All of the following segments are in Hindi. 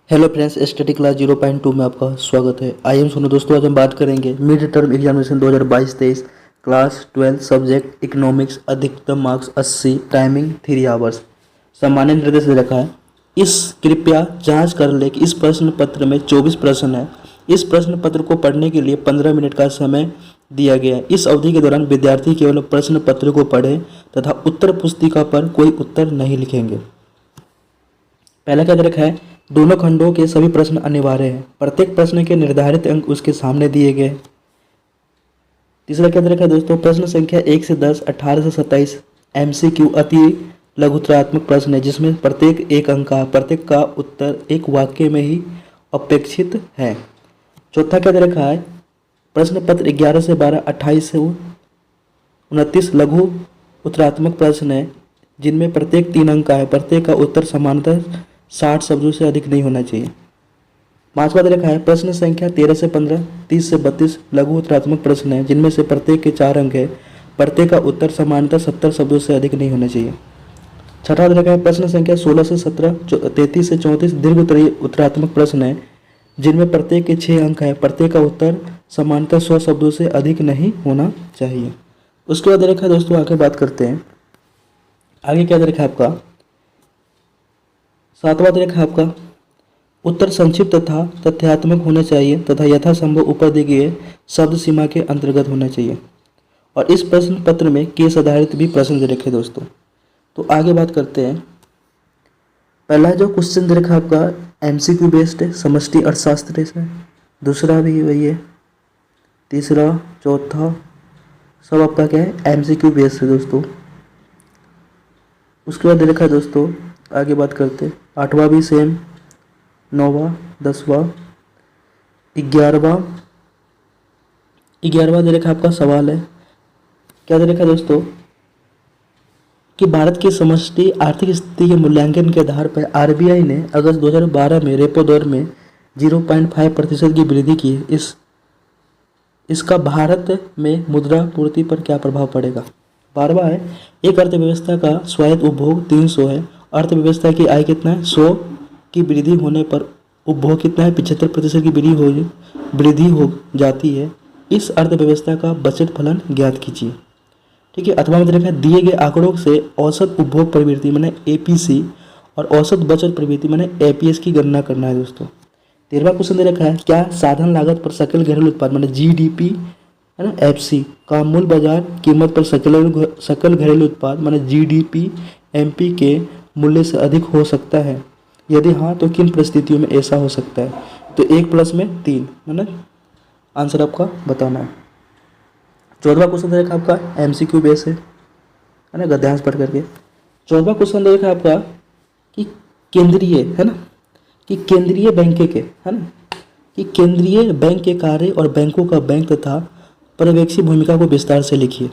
हेलो फ्रेंड्स, स्टडी क्लास 0.2 में आपका स्वागत है। I am Sonu. दोस्तों, आज हम बात करेंगे mid term examination 2022-23 class 12 subject economics. अधिकतम मार्क्स 80, टाइमिंग 3 आवर्स। सामान्य निर्देश दे रखा है। इस कृपया जांच कर ले कि इस प्रश्न पत्र में 24 प्रश्न है। इस प्रश्न पत्र को पढ़ने के लिए 15 मिनट का समय दिया गया है। इस अवधि के दौरान विद्यार्थी केवल प्रश्न पत्र को पढ़ें तथा उत्तर पुस्तिका पर कोई उत्तर नहीं लिखेंगे। पहला क्या दे रखा है, दोनों खंडों के सभी प्रश्न अनिवार्य हैं। प्रत्येक प्रश्न के निर्धारित अंक उसके सामने दिए गए। तीसरा क्या दे रखा है दोस्तों, प्रश्न संख्या 1 से 10, 18 से 27 MCQ अति लघुत्रात्मक प्रश्न है, जिसमें प्रत्येक एक अंक का, प्रत्येक का उत्तर एक वाक्य में ही अपेक्षित है। चौथा क्या दे रखा है, प्रश्न पत्र 11 से 12, 28 से 29 लघु उत्तरात्मक प्रश्न है, जिनमें प्रत्येक 3 अंक का है, प्रत्येक का उत्तर समानतः 60 शब्दों से अधिक नहीं होना चाहिए। पांचवा दे रखा है, प्रश्न संख्या 13 से 15, 30 से 32 लघु उत्तरात्मक प्रश्न है, जिनमें से प्रत्येक के 4 अंक है, प्रत्येक का उत्तर समानतः 70 शब्दों से अधिक नहीं होना चाहिए। छठा दे रखा है, प्रश्न संख्या 16 से 17, 33 से 34 दीर्घ उत्तरात्मक प्रश्न है, जिनमें प्रत्येक के 6 अंक है, प्रत्येक का उत्तर समानतः 100 शब्दों से अधिक नहीं होना चाहिए। उसके बाद दे रखा है दोस्तों, आगे बात करते हैं। आगे क्या दे रखा है आपका, सातवां दे रखा है आपका, उत्तर संक्षिप्त तथा तथ्यात्मक होना चाहिए तथा यथासंभव ऊपर दी गई शब्द सीमा के अंतर्गत होना चाहिए। और इस प्रश्न पत्र में केस आधारित भी प्रश्न दे रखे दोस्तों। तो आगे बात करते हैं। पहला जो क्वेश्चन दे रखा है आपका MCQ बेस्ड है, समष्टि अर्थशास्त्र से। दूसरा भी वही है, तीसरा, चौथा सब आपका क्या है, MCQ बेस्ड है दोस्तों। उसके बाद दे रखा है दोस्तों, आगे बात करते हैं। 8वां भी सेम, 9वां, 10वां, 11वां दे रखा आपका सवाल है। क्या दे रखा है दोस्तों, कि भारत की समष्टि आर्थिक स्थिति के मूल्यांकन के आधार पर RBI ने अगस्त 2012 में रेपो दर में 0.5% की वृद्धि की। इसका भारत में मुद्रा पूर्ति पर क्या प्रभाव पड़ेगा। 12वां है, एक अर्थव्यवस्था का स्वायत्त उपभोग 300 है। अर्थव्यवस्था की आय कितना है, 100 की वृद्धि होने पर उपभोग कितना है, 75% की वृद्धि हो जाती है। इस अर्थव्यवस्था का बजट फलन ज्ञात कीजिए। ठीक है। अथवा में देखा दिए गए आंकड़ों से औसत उपभोग प्रवृत्ति मैंने APC और औसत बचत प्रवृत्ति मैंने APS की गणना करना है दोस्तों। 13वां क्वेश्चन दे रखा है, क्या साधन लागत पर सकल घरेलू उत्पाद मैंने GDP है ना, FC का मूल बाजार कीमत पर सकल घरेलू उत्पाद मैंने GDP MP के मूल्य से अधिक हो सकता है। यदि हाँ तो किन परिस्थितियों में ऐसा हो सकता है। तो 1 प्लस में 3 मैंने आंसर आपका बताना है। 14वां क्वेश्चन दे रखा आपका MCQ बेस है ना, गद्यांश पढ़ करके। 14वां क्वेश्चन दे रखा आपका कि केंद्रीय है ना, कि केंद्रीय बैंक के है ना, कि केंद्रीय बैंक के कार्य और बैंकों का बैंक तथा पर्यवेक्षी भूमिका को विस्तार से लिखिए।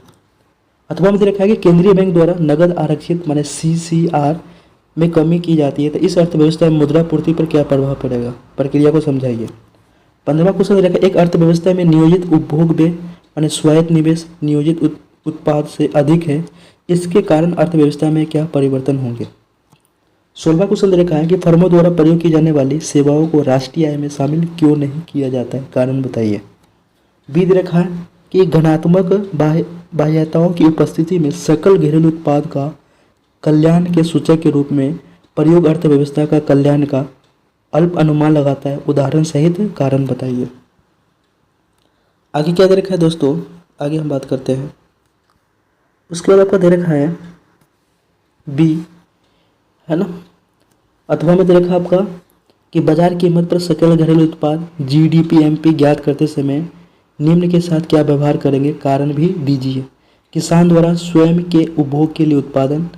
अथवा में दे रखा है कि केंद्रीय बैंक द्वारा नगद आरक्षित माने CCR में कमी की जाती है, तो इस अर्थव्यवस्था में मुद्रा पूर्ति पर क्या प्रभाव पड़ेगा, प्रक्रिया को समझाइए। 15वां क्वेश्चन दे रखा है, एक अर्थव्यवस्था में नियोजित उपभोग व्यय माने स्वायत्त निवेश नियोजित उत्पाद से अधिक है, इसके कारण अर्थव्यवस्था में क्या परिवर्तन होंगे। 16वां क्वेश्चन दे रखा है कि फर्मों द्वारा प्रयोग की जाने वाली सेवाओं को राष्ट्रीय आय में शामिल क्यों नहीं किया जाता है, कारण बताइए। बी दे रखा है कि घनात्मक बाह्यताओं की उपस्थिति में सकल घरेलू उत्पाद का कल्याण के सूचक के रूप में प्रयोग अर्थव्यवस्था का कल्याण का अल्प अनुमान लगाता है, उदाहरण सहित कारण बताइए। आगे क्या दे रखा है दोस्तों, आगे हम बात करते हैं। उसके बाद आपका दे रखा है बी है ना, अथवा में दे रखा आपका कि बाजार कीमत पर सकल घरेलू उत्पाद GDP MP ज्ञात करते समय निम्न के साथ क्या व्यवहार करेंगे, कारण भी दीजिए। किसान द्वारा स्वयं के उपभोग के लिए उत्पादन,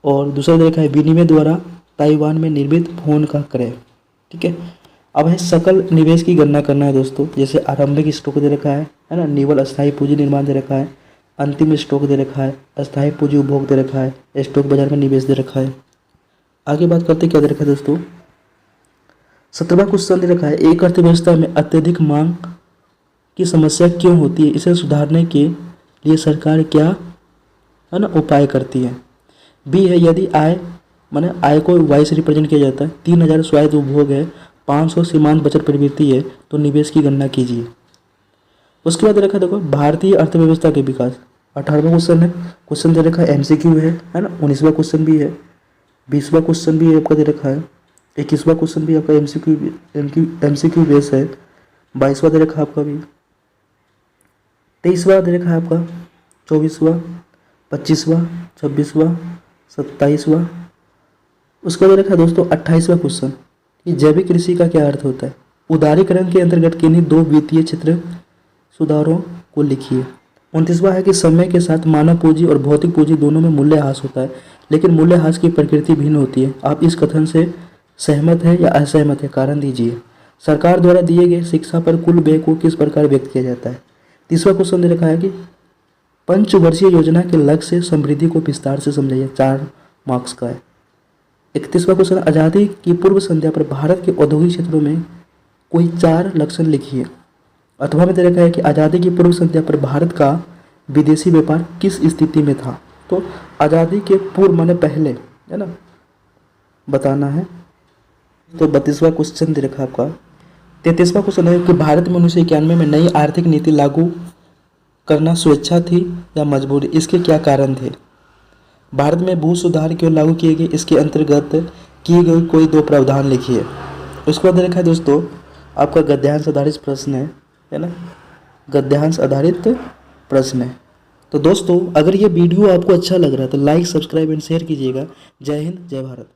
और दूसरा दे रखा है विनिमय द्वारा ताइवान में निर्मित फोन का क्रय। ठीक है। अब है सकल निवेश की गणना करना है दोस्तों। जैसे आरंभिक स्टॉक दे रखा है ना, निवल अस्थायी पूंजी निर्माण दे रखा है, अंतिम स्टॉक दे रखा है, अस्थायी पूंजी उपभोग दे रखा है, स्टॉक बाजार में निवेश दे रखा है। आगे बात करते क्या दे रखा है दोस्तों। 17वां क्वेश्चन दे रखा है, एक अर्थव्यवस्था में अत्यधिक मांग की समस्या क्यों होती है, इसे सुधारने के लिए सरकार क्या है ना उपाय करती है। बी है, यदि आय माने आय को वाई से रिप्रेजेंट किया जाता है, 3000 स्वायत्त उपभोग है 500 सीमांत बचत प्रवृत्ति है तो निवेश की गणना कीजिए। उसके बाद दे रखा है देखो भारतीय अर्थव्यवस्था के विकास, 18वां क्वेश्चन है। क्वेश्चन दे रखा है एमसीक्यू है ना। 19वां क्वेश्चन भी है, 20वां क्वेश्चन भी आपका दे रखा है, 21वां क्वेश्चन भी आपका एमसीक्यू बेस है, 22वां दे रखा है आपका भी, 23वां दे रखा है आपका, 24वां, 25वां, 26वां, 27वां। उसका दे रखा है दोस्तों 28वां क्वेश्चन कि जैविक कृषि का क्या अर्थ होता है। उदारीकरण के अंतर्गत किन्हीं 2 वित्तीय क्षेत्र सुधारों को लिखिए। 29वां है कि समय के साथ मानव पूंजी और भौतिक पूंजी दोनों में मूल्यह्रास होता है, लेकिन मूल्यह्रास की प्रकृति भिन्न होती है। आप इस कथन से सहमत है या असहमत है, कारण दीजिए। सरकार द्वारा दिए गए शिक्षा पर कुल व्यय को किस प्रकार व्यक्त किया जाता है। 30वां क्वेश्चन दे रखा है कि पंचवर्षीय योजना के लक्ष्य समृद्धि को विस्तार से समझाइए, 4 मार्क्स का है। 31वां क्वेश्चन आज़ादी की पूर्व संध्या पर भारत के औद्योगिक क्षेत्रों में कोई 4 लक्षण लिखिए। अथवा में दे रखा है कि आज़ादी की पूर्व संध्या पर भारत का विदेशी व्यापार किस स्थिति में था। तो आज़ादी के पूर्व माने पहले, है ना, बताना है। तो 32वां क्वेश्चन दे रखा है आपका। 33वां क्वेश्चन है कि भारत में 1991 में नई आर्थिक नीति लागू करना स्वेच्छा थी या मजबूरी, इसके क्या कारण थे। भारत में भू सुधार क्यों लागू किए गए, इसके अंतर्गत किए गए कोई 2 प्रावधान लिखिए। उसके बाद देखा है दोस्तों आपका गद्यांश आधारित प्रश्न है ना, गद्यांश आधारित प्रश्न है। तो दोस्तों अगर ये वीडियो आपको अच्छा लग रहा है तो लाइक, सब्सक्राइब एंड शेयर कीजिएगा। जय हिंद, जय भारत।